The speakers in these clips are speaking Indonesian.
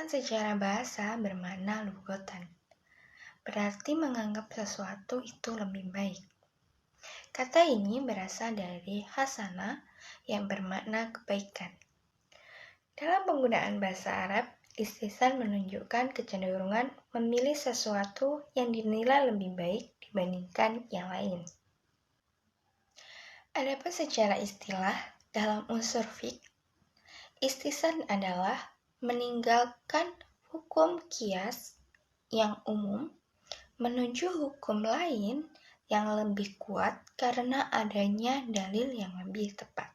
secara bahasa bermakna lugotan, berarti menganggap sesuatu itu lebih baik. Kata ini berasal dari hasanah yang bermakna kebaikan. Dalam penggunaan bahasa Arab, istihsan menunjukkan kecenderungan memilih sesuatu yang dinilai lebih baik dibandingkan yang lain. Adapun secara istilah, dalam unsur fiqh, istihsan adalah meninggalkan hukum qiyas yang umum menuju hukum lain yang lebih kuat karena adanya dalil yang lebih tepat.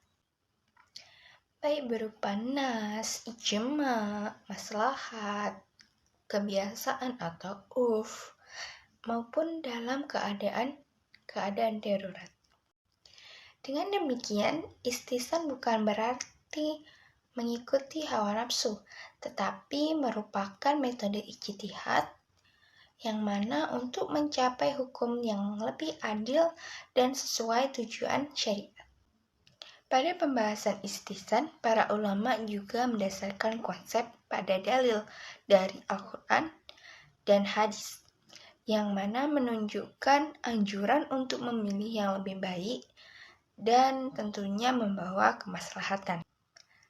Baik berupa nas, ijma, maslahat, kebiasaan atau urf, maupun dalam keadaan darurat. Dengan demikian, istihsan bukan berarti mengikuti hawa nafsu, tetapi merupakan metode ijtihad yang mana untuk mencapai hukum yang lebih adil dan sesuai tujuan syariat. Pada pembahasan istihsan, para ulama juga mendasarkan konsep pada dalil dari Al-Quran dan hadis, yang mana menunjukkan anjuran untuk memilih yang lebih baik dan tentunya membawa kemaslahatan.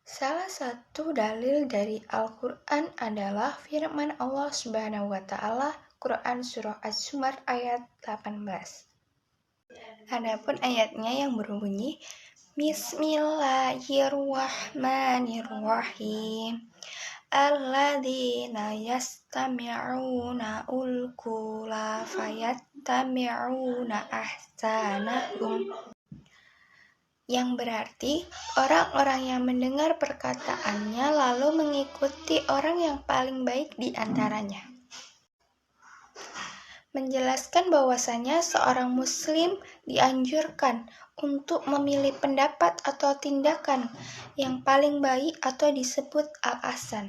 Salah satu dalil dari Al-Quran adalah firman Allah Subhanahu wa Ta'ala, Quran Surah Az-Zumar ayat 18. Adapun ayatnya yang berbunyi Bismillahirrahmanirrahim. Alladzina yastami'una al-qawla fayattabi'una ahsanahum. Yang berarti orang-orang yang mendengar perkataannya lalu mengikuti orang yang paling baik di antaranya. Menjelaskan bahwasanya seorang muslim dianjurkan untuk memilih pendapat atau tindakan yang paling baik atau disebut al-ahsan,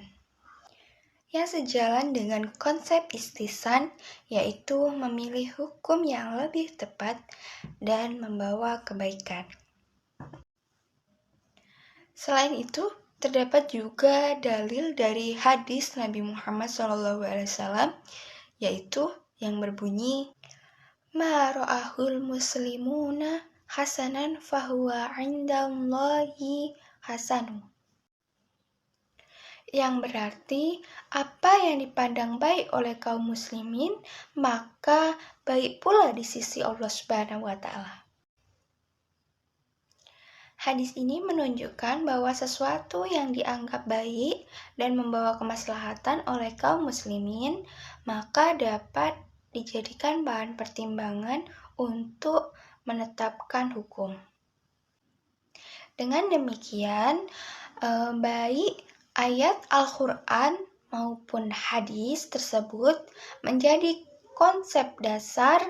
yang sejalan dengan konsep istihsan, yaitu memilih hukum yang lebih tepat dan membawa kebaikan. Selain itu, terdapat juga dalil dari hadis Nabi Muhammad SAW, yaitu yang berbunyi Ma ra'ahul muslimuna hasanan fahuwa indallahi hasanu. Yang berarti apa yang dipandang baik oleh kaum muslimin maka baik pula di sisi Allah Subhanahu wa Ta'ala. Hadis ini menunjukkan bahwa sesuatu yang dianggap baik dan membawa kemaslahatan oleh kaum muslimin maka dapat dijadikan bahan pertimbangan untuk menetapkan hukum. Dengan demikian, baik ayat Al-Quran maupun hadis tersebut menjadi konsep dasar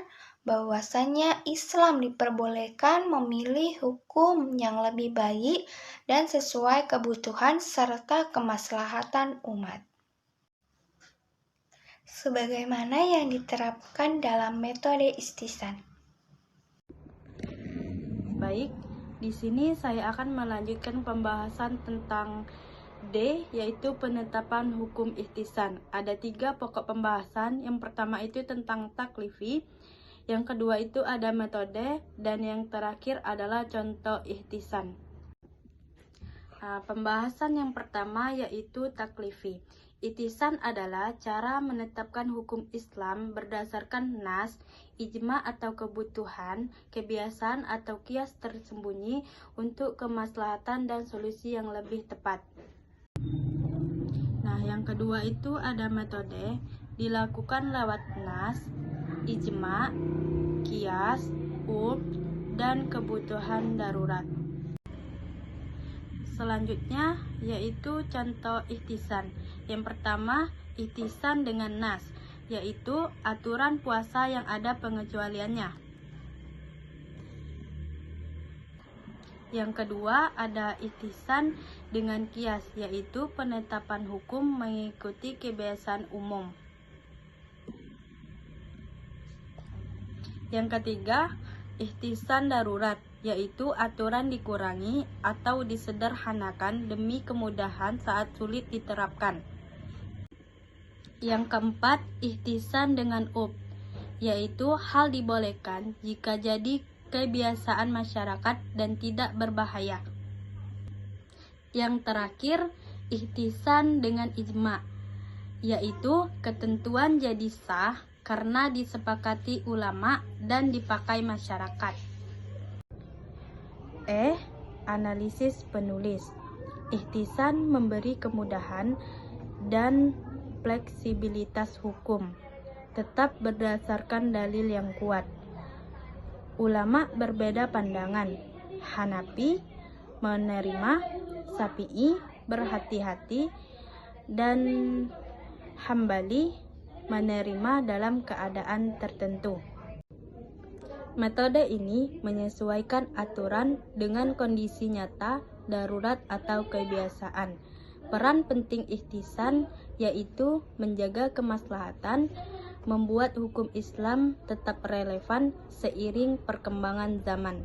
bahwasanya Islam diperbolehkan memilih hukum yang lebih baik dan sesuai kebutuhan serta kemaslahatan umat, sebagaimana yang diterapkan dalam metode istihsan. Baik, di sini saya akan melanjutkan pembahasan tentang D, yaitu penetapan hukum istihsan. Ada 3 pokok pembahasan. Yang pertama itu tentang taklifi, yang kedua itu ada metode, dan yang terakhir adalah contoh istihsan. Pembahasan yang pertama yaitu taklifi. Istihsan adalah cara menetapkan hukum Islam berdasarkan nas, ijma atau kebutuhan, kebiasaan atau qiyas tersembunyi untuk kemaslahatan dan solusi yang lebih tepat. Yang kedua itu ada metode, dilakukan lewat nas, ijma, qiyas, urf, dan kebutuhan darurat. Selanjutnya yaitu contoh istihsan. Yang pertama, istihsan dengan nas, yaitu aturan puasa yang ada pengecualiannya. Yang kedua ada istihsan dengan qiyas, yaitu penetapan hukum mengikuti kebiasaan umum. Yang ketiga, istihsan darurat, yaitu aturan dikurangi atau disederhanakan demi kemudahan saat sulit diterapkan. Yang keempat, ihtisan dengan yaitu hal dibolehkan jika jadi kebiasaan masyarakat dan tidak berbahaya. Yang terakhir, ihtisan dengan ijma, yaitu ketentuan jadi sah karena disepakati ulama dan dipakai masyarakat. Analisis penulis. Ihtisan memberi kemudahan dan fleksibilitas hukum, tetap berdasarkan dalil yang kuat. Ulama berbeda pandangan. Hanafi menerima, Syafi'i berhati-hati, dan Hambali menerima dalam keadaan tertentu. Metode ini menyesuaikan aturan dengan kondisi nyata, darurat, atau kebiasaan. Peran penting ihtisan yaitu menjaga kemaslahatan, membuat hukum Islam tetap relevan seiring perkembangan zaman.